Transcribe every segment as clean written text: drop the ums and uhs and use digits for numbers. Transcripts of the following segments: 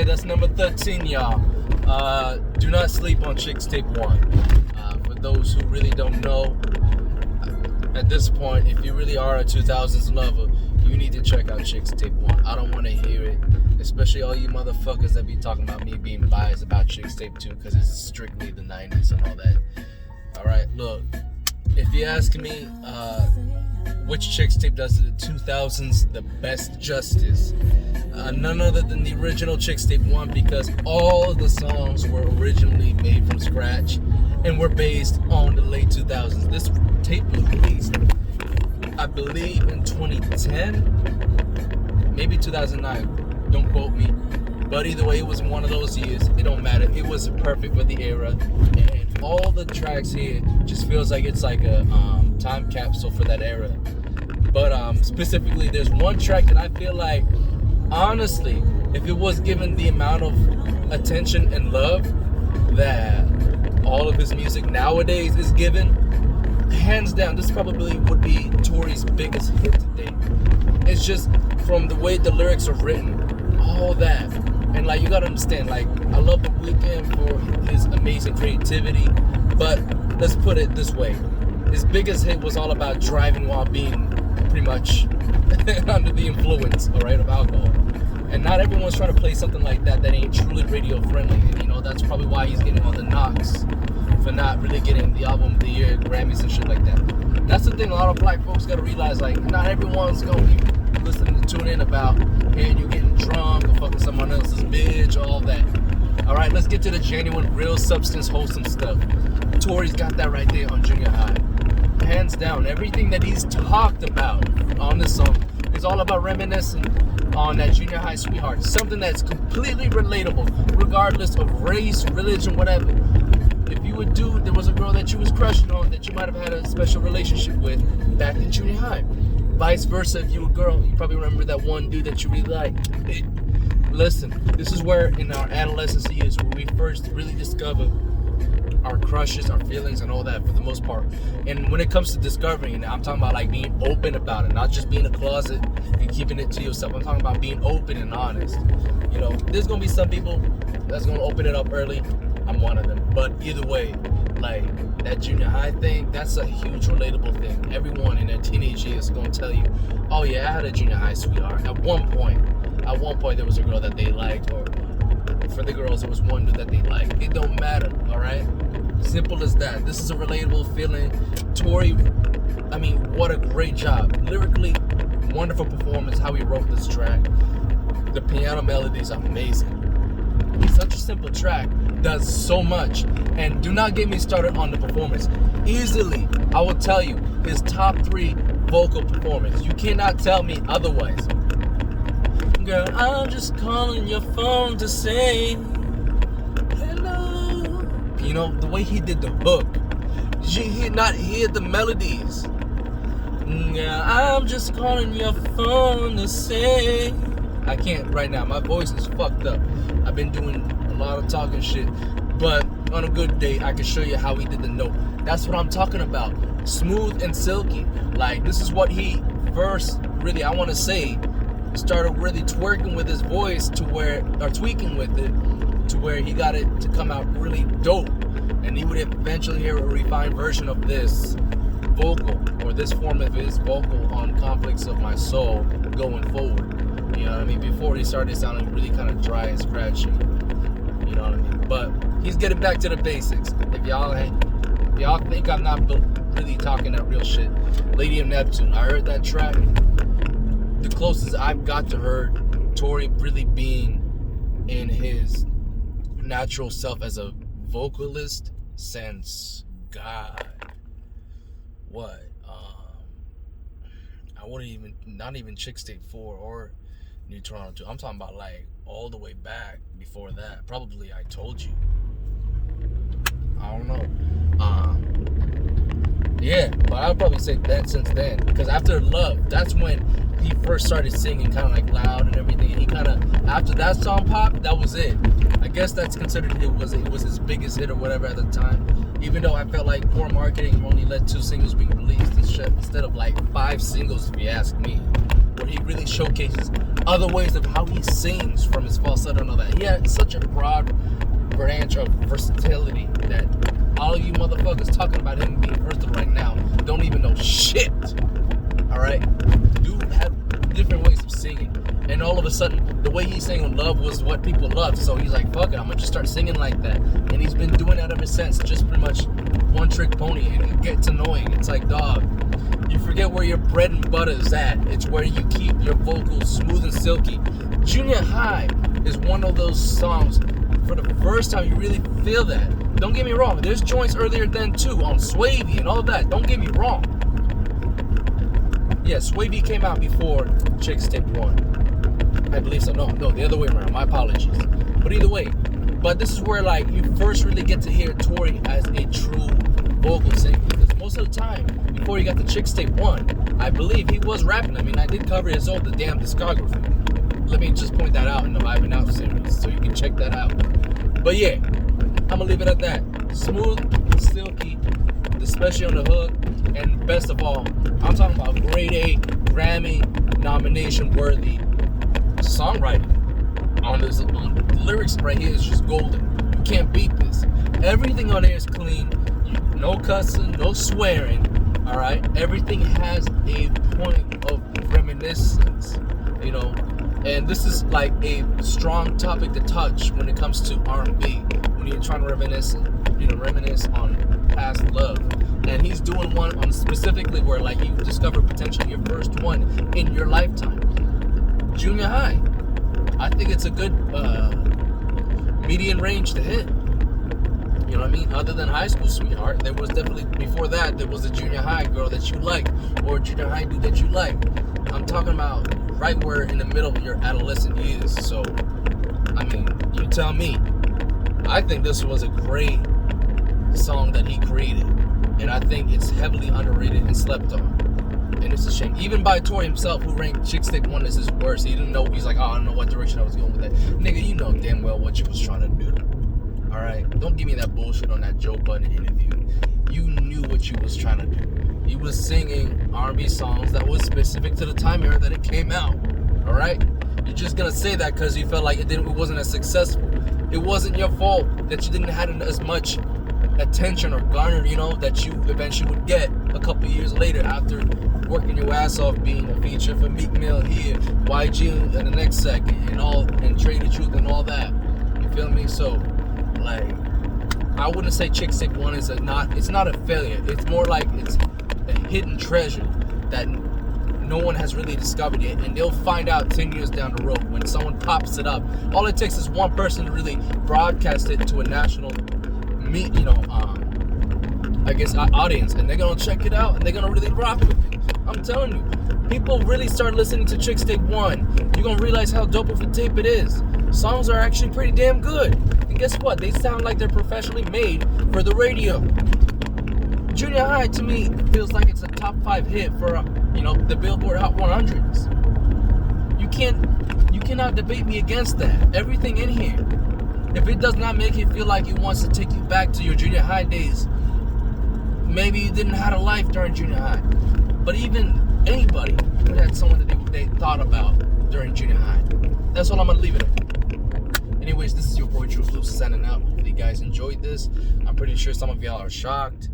that's number 13, y'all. Do not sleep on Chicks Tape 1. For those who really don't know, at this point, if you really are a 2000s lover, you need to check out Chicks Tape 1. I don't want to hear it, especially all you motherfuckers that be talking about me being biased about Chicks Tape 2 because it's strictly the 90s and all that. Alright, look, if you ask me which Chicks Tape does the 2000s the best justice, none other than the original Chicks Tape 1, because all of the songs were originally made from scratch and were based on the late 2000s. This tape was released, I believe, in 2010, maybe 2009. Don't quote me, but either way, it was one of those years. It don't matter. It was perfect for the era, and all the tracks here just feels like it's like a time capsule for that era. But specifically, there's one track that I feel like, honestly, if it was given the amount of attention and love that all of his music nowadays is given, hands down, this probably would be Tory's biggest hit to date. It's just from the way the lyrics are written, all that. And like, you gotta understand, like, I love The Weeknd for his amazing creativity, but let's put it this way. His biggest hit was all about driving while being pretty much under the influence, alright, of alcohol. And not everyone's trying to play something like that ain't truly radio friendly. And you know, that's probably why he's getting all the knocks for not really getting the album of the year, Grammys and shit like that. That's the thing a lot of black folks gotta realize, like, not everyone's gonna be listening to tune in about hearing you getting drunk or fucking someone else's bitch, all that. Alright, let's get to the genuine, real substance, wholesome stuff. Tory's got that right there on Junior High. Hands down, everything that he's talked about on this song is all about reminiscing on that junior high sweetheart. Something that's completely relatable, regardless of race, religion, whatever. If you would do, there was a girl that you was crushing on that you might have had a special relationship with back in junior high. Vice versa, if you were a girl, you probably remember that one dude that you really liked. Listen, this is where in our adolescence years where we first really discover our crushes, our feelings, and all that for the most part. And when it comes to discovering, I'm talking about like being open about it, not just being in a closet and keeping it to yourself. I'm talking about being open and honest. You know, there's gonna be some people that's gonna open it up early. I'm one of them. But either way, like that junior high thing, that's a huge relatable thing. Everyone in their teenage years is gonna tell you, oh yeah, I had a junior high sweetheart. At one point there was a girl that they liked, or for the girls it was one dude that they liked. It don't matter, alright? Simple as that. This is a relatable feeling. Tory, I mean, what a great job. Lyrically, wonderful performance, how he wrote this track. The piano melody is amazing. It's such a simple track, does so much. And do not get me started on the performance. Easily, I will tell you, his top 3 vocal performance. You cannot tell me otherwise. Girl, I'm just calling your phone to say hello. You know, the way he did the hook. Did you not hear the melodies? Girl, I'm just calling your phone to say. I can't right now. My voice is fucked up. I've been doing a lot of talking shit. But on a good day, I can show you how he did the note. That's what I'm talking about. Smooth and silky. Like, this is what he first, really, I want to say, started really twerking with his voice to where, or tweaking with it, to where he got it to come out really dope. And he would eventually hear a refined version of this vocal, or this form of his vocal on Conflicts of My Soul going forward. You know what I mean? Before he started sounding really kind of dry and scratchy. You know what I mean? But he's getting back to the basics. If y'all think I'm not really talking that real shit, Lady of Neptune, I heard that track. The closest I've got to heard Tory really being in his natural self as a vocalist since, God, what? I wouldn't even, not even Chicks Tape 4 or New Toronto 2. I'm talking about like all the way back before that. Probably I Told You. I don't know. Yeah, but I'll probably say that since then. Because after Love, that's when he first started singing kind of like loud and everything. And he kind of, after that song popped, that was it. I guess that's considered it was his biggest hit or whatever at the time. Even though I felt like poor marketing only led 2 singles being released instead of like 5 singles, if you ask me. Where he really showcases other ways of how he sings from his falsetto and all that. He had such a broad branch of versatility that all you motherfuckers talking about him being versatile right now don't even know shit. Alright? Dude had different ways of singing. And all of a sudden, the way he sang on Love was what people loved. So he's like, fuck it, I'm gonna just start singing like that. And he's been doing that ever since. Just pretty much one trick pony. And it gets annoying. It's like, dog, you forget where your bread and butter is at. It's where you keep your vocals smooth and silky. Junior High is one of those songs, for the first time you really feel that. Don't get me wrong, there's joints earlier than too on Swavey and all that. Don't get me wrong. Yeah, Swavey came out before Chicks Tape 1. I believe so. No, the other way around. My apologies. But either way, but this is where like you first really get to hear Tory as a true vocal singer. Because most of the time, before he got the Chicks Tape 1, I believe he was rapping. I mean, I did cover his the damn discography. Let me just point that out in the Vibing Out series, so you can check that out. But yeah, I'm gonna leave it at that. Smooth, silky, especially on the hook, and best of all, I'm talking about grade A, Grammy nomination worthy songwriting. On this lyrics right here is just golden. You can't beat this. Everything on there is clean. No cussing, no swearing. All right. Everything has a point of reminiscence. You know. And this is like a strong topic to touch when it comes to R&B, when you're trying to reminisce on past love. And he's doing one on specifically where like you discover potentially your first one in your lifetime. Junior High. I think it's a good median range to hit. You know what I mean? Other than High School Sweetheart, there was definitely, before that, there was a junior high girl that you liked, or a junior high dude that you liked. I'm talking about right where in the middle of your adolescent years. So, I mean, you tell me. I think this was a great song that he created. And I think it's heavily underrated and slept on. And it's a shame. Even by Tory himself, who ranked Chicks Tape 1 as his worst. He didn't know. He's like, oh, I don't know what direction I was going with that. Nigga, you know damn well what you was trying to do. Alright? Don't give me that bullshit on that Joe Budden interview. You knew what you was trying to do. He was singing R&B songs that was specific to the time era that it came out. Alright? You're just gonna say that because you felt like it wasn't as successful. It wasn't your fault that you didn't have as much attention or garner, that you eventually would get a couple years later after working your ass off being a feature for Meek Mill here, YG in the next second, and Trade the Truth and all that. You feel me? So, like, I wouldn't say Chicks Tape 1 it's not a failure. It's more like it's a hidden treasure that no one has really discovered yet, and they'll find out 10 years down the road when someone pops it up. All it takes is one person to really broadcast it to a national audience, and they're gonna check it out and they're gonna really rock with it. I'm telling you, people really start listening to Chicks Tape 1. You're gonna realize how dope of a tape it is. Songs are actually pretty damn good. And guess what? They sound like they're professionally made for the radio. Junior High to me feels like it's a top 5 hit for the Billboard Hot 100s. You cannot debate me against that. Everything in here, if it does not make it feel like it wants to take you back to your junior high days, maybe you didn't have a life during junior high. But even anybody who had someone that they thought about during junior high. That's all I'm gonna leave it at. Anyways, this is your boy True Blue signing out. Hopefully you guys enjoyed this. I'm pretty sure some of y'all are shocked.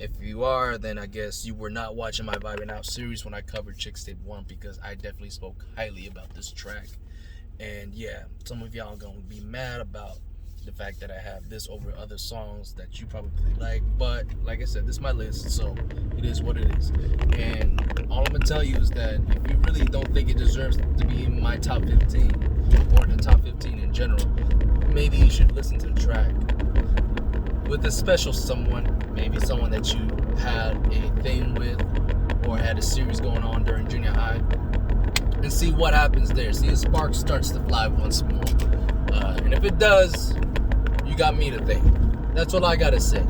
If you are, then I guess you were not watching my Vibing Out series when I covered Chicks Tape 1, because I definitely spoke highly about this track. And yeah, some of y'all are gonna be mad about the fact that I have this over other songs that you probably like. But like I said, this is my list, so it is what it is. And all I'm gonna tell you is that if you really don't think it deserves to be in my top 15 or the top 15 in general, maybe you should listen to the track with a special someone, maybe someone that you had a thing with or had a series going on during junior high, and see what happens there. See if spark starts to fly once more. And if it does, you got me to thank. That's all I gotta say.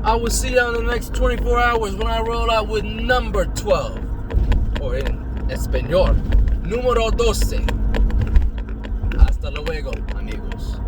I will see you in the next 24 hours when I roll out with number 12, or in español, número 12. Hasta luego, amigos.